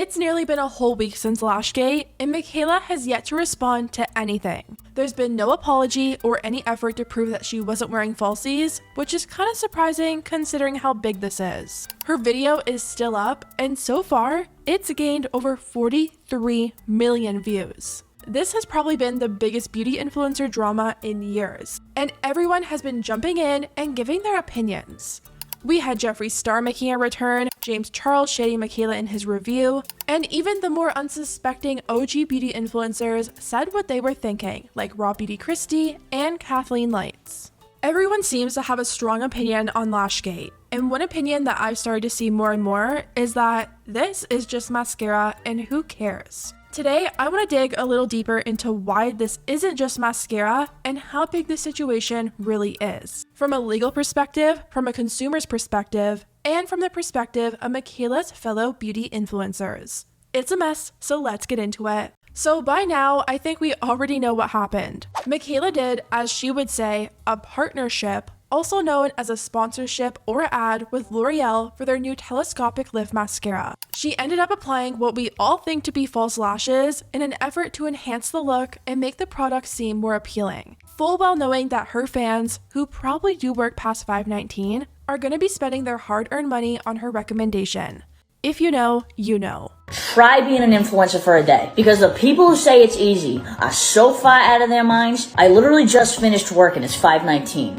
It's nearly been a whole week since lashgate, and Mikayla has yet to respond to anything. There's been no apology or any effort to prove that she wasn't wearing falsies, which is kind of surprising considering how big this is. Her video is still up, and so far, it's gained over 43 million views. This has probably been the biggest beauty influencer drama in years, and everyone has been jumping in and giving their opinions. We had Jeffree Star making a return, James Charles shading Mikayla in his review, and even the more unsuspecting OG beauty influencers said what they were thinking, like Raw Beauty Christie and Kathleen Lights. Everyone seems to have a strong opinion on lashgate, and one opinion that I've started to see more and more is that this is just mascara and who cares? Today, I want to dig a little deeper into why this isn't just mascara and how big the situation really is. From a legal perspective, from a consumer's perspective, and from the perspective of Mikayla's fellow beauty influencers. It's a mess, so let's get into it. So by now, I think we already know what happened. Mikayla did, as she would say, a partnership, also known as a sponsorship or ad with L'Oreal for their new telescopic lift mascara. She ended up applying what we all think to be false lashes in an effort to enhance the look and make the product seem more appealing, full well knowing that her fans, who probably do work past 519, are going to be spending their hard-earned money on her recommendation. If you know, you know. Try being an influencer for a day, because the people who say it's easy are so far out of their minds. I literally just finished work and it's 5:19.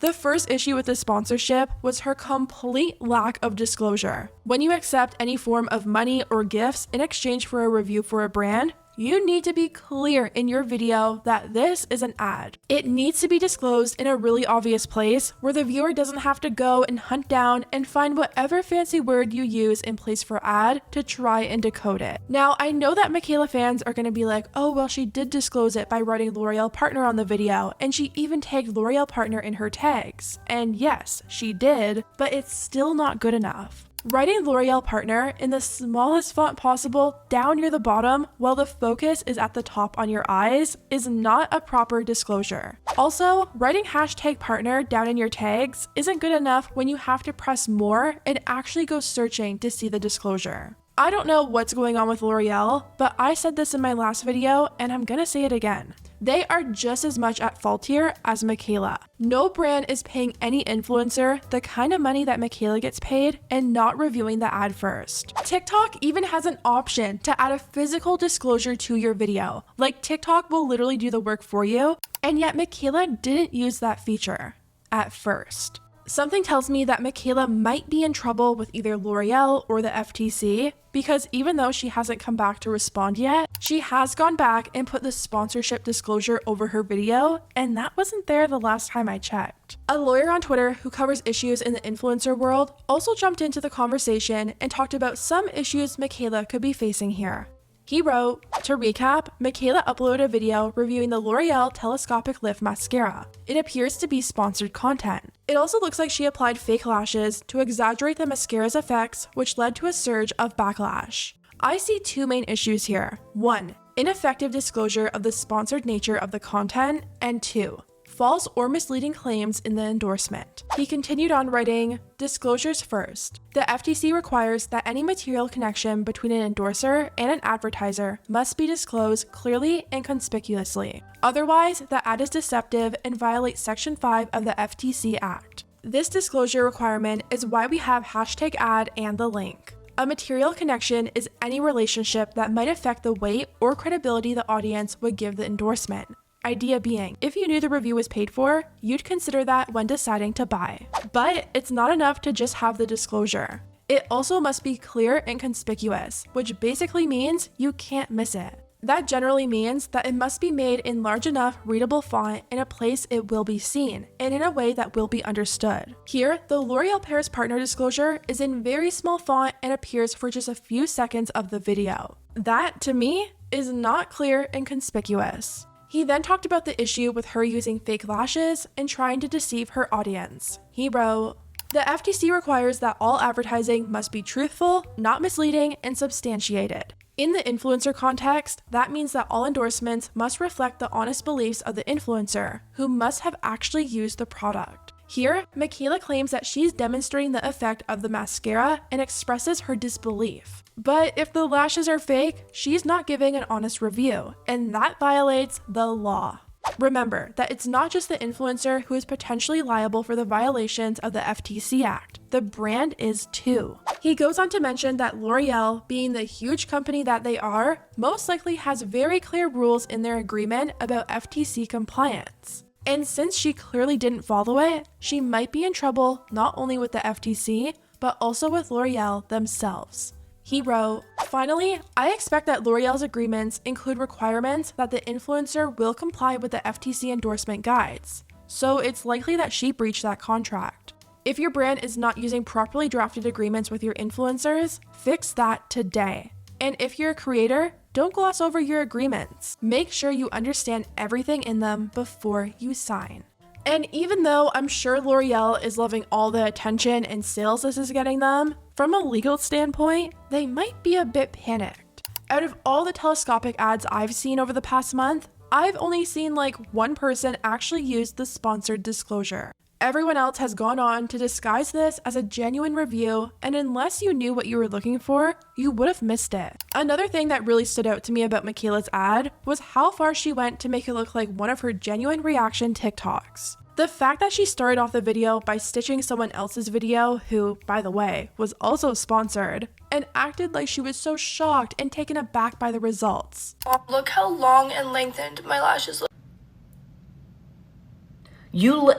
The first issue with the sponsorship was her complete lack of disclosure. When you accept any form of money or gifts in exchange for a review for a brand, you need to be clear in your video that this is an ad. It needs to be disclosed in a really obvious place where the viewer doesn't have to go and hunt down and find whatever fancy word you use in place for ad to try and decode it. Now, I know that Mikayla fans are going to be like, oh, well, she did disclose it by writing L'Oreal partner on the video, and she even tagged L'Oreal partner in her tags. And yes, she did, but it's still not good enough. Writing L'Oreal partner in the smallest font possible down near the bottom while the focus is at the top on your eyes is not a proper disclosure. Also, writing hashtag partner down in your tags isn't good enough when you have to press more and actually go searching to see the disclosure. I don't know what's going on with L'Oreal, but I said this in my last video and I'm gonna say it again. They are just as much at fault here as Mikayla. No brand is paying any influencer the kind of money that Mikayla gets paid and not reviewing the ad first. TikTok even has an option to add a physical disclosure to your video. Like TikTok will literally do the work for you, and yet Mikayla didn't use that feature at first. Something tells me that Mikayla might be in trouble with either L'Oreal or the FTC, because even though she hasn't come back to respond yet, she has gone back and put the sponsorship disclosure over her video, and that wasn't there the last time I checked. A lawyer on Twitter who covers issues in the influencer world also jumped into the conversation and talked about some issues Mikayla could be facing here. He wrote, to recap, Mikayla uploaded a video reviewing the L'Oreal Telescopic Lift Mascara. It appears to be sponsored content. It also looks like she applied fake lashes to exaggerate the mascara's effects, which led to a surge of backlash. I see two main issues here. 1. Ineffective disclosure of the sponsored nature of the content, and 2. False or misleading claims in the endorsement. He continued on writing, disclosures first. The FTC requires that any material connection between an endorser and an advertiser must be disclosed clearly and conspicuously. Otherwise, the ad is deceptive and violates Section 5 of the FTC Act. This disclosure requirement is why we have hashtag ad and the link. A material connection is any relationship that might affect the weight or credibility the audience would give the endorsement. Idea being, if you knew the review was paid for, you'd consider that when deciding to buy. But it's not enough to just have the disclosure. It also must be clear and conspicuous, which basically means you can't miss it. That generally means that it must be made in large enough readable font in a place it will be seen, and in a way that will be understood. Here, the L'Oreal Paris partner disclosure is in very small font and appears for just a few seconds of the video. That, to me, is not clear and conspicuous. He then talked about the issue with her using fake lashes and trying to deceive her audience. He wrote, the FTC requires that all advertising must be truthful, not misleading, and substantiated. In the influencer context, that means that all endorsements must reflect the honest beliefs of the influencer, who must have actually used the product. Here, Mikayla claims that she's demonstrating the effect of the mascara and expresses her disbelief. But if the lashes are fake, she's not giving an honest review, and that violates the law. Remember that it's not just the influencer who is potentially liable for the violations of the FTC Act. The brand is too. He goes on to mention that L'Oreal, being the huge company that they are, most likely has very clear rules in their agreement about FTC compliance. And since she clearly didn't follow it, she might be in trouble not only with the FTC, but also with L'Oreal themselves. He wrote, "Finally, I expect that L'Oreal's agreements include requirements that the influencer will comply with the FTC endorsement guides, so it's likely that she breached that contract. If your brand is not using properly drafted agreements with your influencers, fix that today. And if you're a creator, don't gloss over your agreements. Make sure you understand everything in them before you sign." And even though I'm sure L'Oreal is loving all the attention and sales this is getting them, from a legal standpoint, they might be a bit panicked. Out of all the telescopic ads I've seen over the past month, I've only seen like one person actually use the sponsored disclosure. Everyone else has gone on to disguise this as a genuine review, and unless you knew what you were looking for, you would have missed it. Another thing that really stood out to me about Mikayla's ad was how far she went to make it look like one of her genuine reaction TikToks. The fact that she started off the video by stitching someone else's video, who, by the way, was also sponsored, and acted like she was so shocked and taken aback by the results. Look how long and lengthened my lashes look.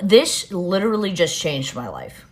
This literally just changed my life.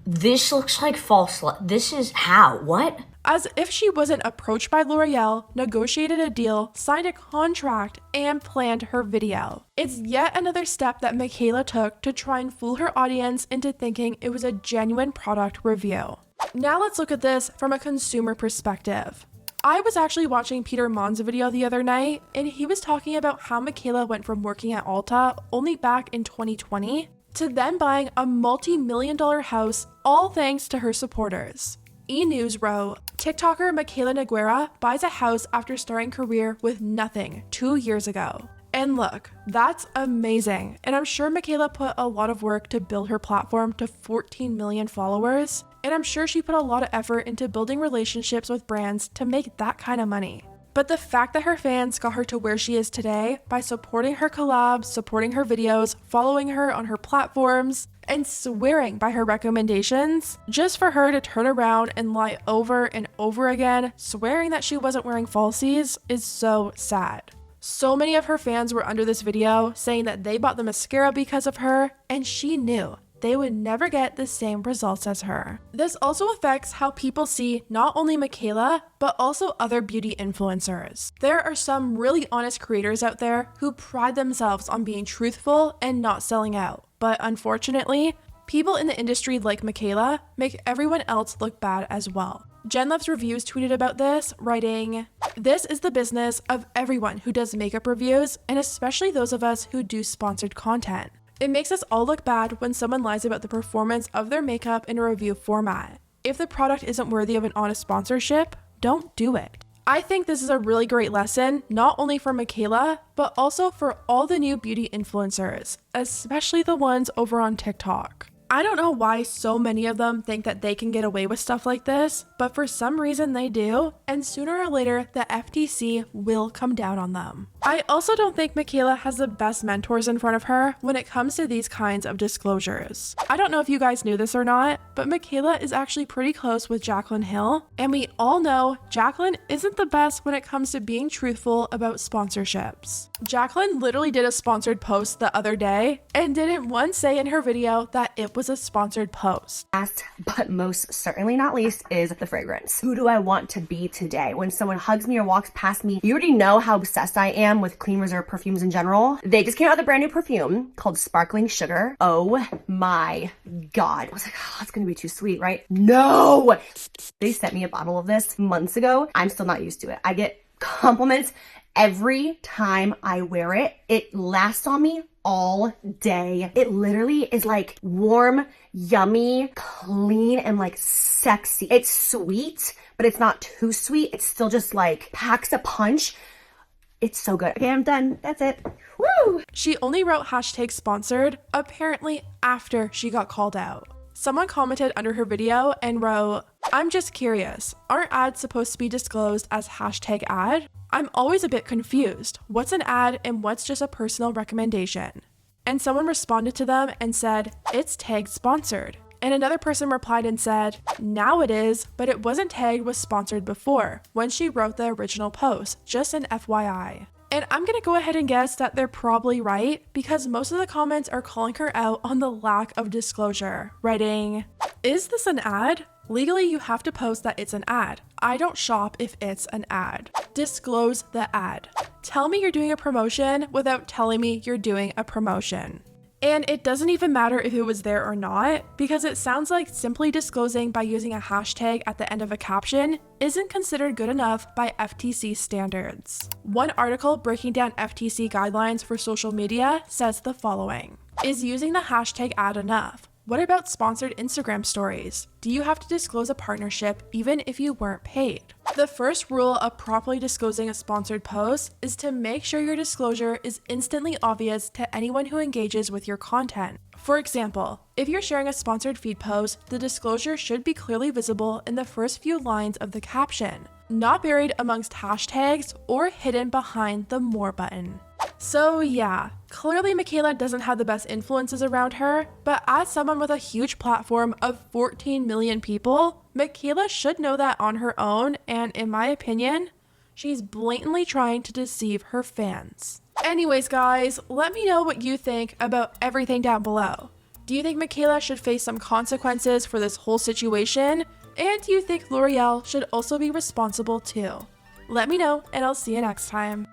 This looks like false. This is how? What? As if she wasn't approached by L'Oreal, negotiated a deal, signed a contract, and planned her video. It's yet another step that Mikayla took to try and fool her audience into thinking it was a genuine product review. Now let's look at this from a consumer perspective. I was actually watching Peter Mon's video the other night, and he was talking about how Mikayla went from working at Ulta only back in 2020 to then buying a multi-million-dollar house, all thanks to her supporters. E! News wrote, "TikToker Mikayla Nogueira buys a house after starting career with nothing 2 years ago." And look, that's amazing. And I'm sure Mikayla put a lot of work to build her platform to 14 million followers. And I'm sure she put a lot of effort into building relationships with brands to make that kind of money. But the fact that her fans got her to where she is today by supporting her collabs, supporting her videos, following her on her platforms, and swearing by her recommendations, just for her to turn around and lie over and over again, swearing that she wasn't wearing falsies, is so sad. So many of her fans were under this video saying that they bought the mascara because of her, and she knew they would never get the same results as her. This also affects how people see not only Mikayla, but also other beauty influencers. There are some really honest creators out there who pride themselves on being truthful and not selling out. But unfortunately, people in the industry like Mikayla make everyone else look bad as well. Jen Loves Reviews tweeted about this, writing, "This is the business of everyone who does makeup reviews, and especially those of us who do sponsored content. It makes us all look bad when someone lies about the performance of their makeup in a review format. If the product isn't worthy of an honest sponsorship, don't do it." I think this is a really great lesson, not only for Mikayla, but also for all the new beauty influencers, especially the ones over on TikTok. I don't know why so many of them think that they can get away with stuff like this, but for some reason they do, and sooner or later the FTC will come down on them. I also don't think Mikayla has the best mentors in front of her when it comes to these kinds of disclosures. I don't know if you guys knew this or not, but Mikayla is actually pretty close with Jaclyn Hill, and we all know Jaclyn isn't the best when it comes to being truthful about sponsorships. Jaclyn literally did a sponsored post the other day and didn't once say in her video that it was a sponsored post. Last, but most certainly not least, is the fragrance. Who do I want to be today? When someone hugs me or walks past me, you already know how obsessed I am with Clean Reserve perfumes in general. They just came out with a brand new perfume called Sparkling Sugar. Oh my God. I was like, oh, it's gonna be too sweet, right? No! They sent me a bottle of this months ago. I'm still not used to it. I get compliments every time I wear it. It lasts on me all day. It literally is like warm, yummy, clean, and like sexy. It's sweet, but it's not too sweet. It's still just like packs a punch. It's so good. Okay, I'm done. That's it. Woo! She only wrote hashtag sponsored, apparently after she got called out. Someone commented under her video and wrote, "I'm just curious, aren't ads supposed to be disclosed as hashtag ad? I'm always a bit confused. What's an ad and what's just a personal recommendation?" And someone responded to them and said, "It's tagged sponsored." And another person replied and said, "Now it is, but it wasn't tagged with sponsored before when she wrote the original post, just an FYI." And I'm gonna go ahead and guess that they're probably right because most of the comments are calling her out on the lack of disclosure, writing, "Is this an ad? Legally, you have to post that it's an ad. I don't shop if it's an ad. Disclose the ad. Tell me you're doing a promotion without telling me you're doing a promotion." And it doesn't even matter if it was there or not, because it sounds like simply disclosing by using a hashtag at the end of a caption isn't considered good enough by FTC standards. One article breaking down FTC guidelines for social media says the following: "Is using the hashtag ad enough? What about sponsored Instagram stories? Do you have to disclose a partnership even if you weren't paid?" The first rule of properly disclosing a sponsored post is to make sure your disclosure is instantly obvious to anyone who engages with your content. For example, if you're sharing a sponsored feed post, the disclosure should be clearly visible in the first few lines of the caption, not buried amongst hashtags or hidden behind the More button. So yeah, clearly Mikayla doesn't have the best influences around her, but as someone with a huge platform of 14 million people, Mikayla should know that on her own, and in my opinion, she's blatantly trying to deceive her fans. Anyways guys, let me know what you think about everything down below. Do you think Mikayla should face some consequences for this whole situation? And do you think L'Oreal should also be responsible too? Let me know, and I'll see you next time.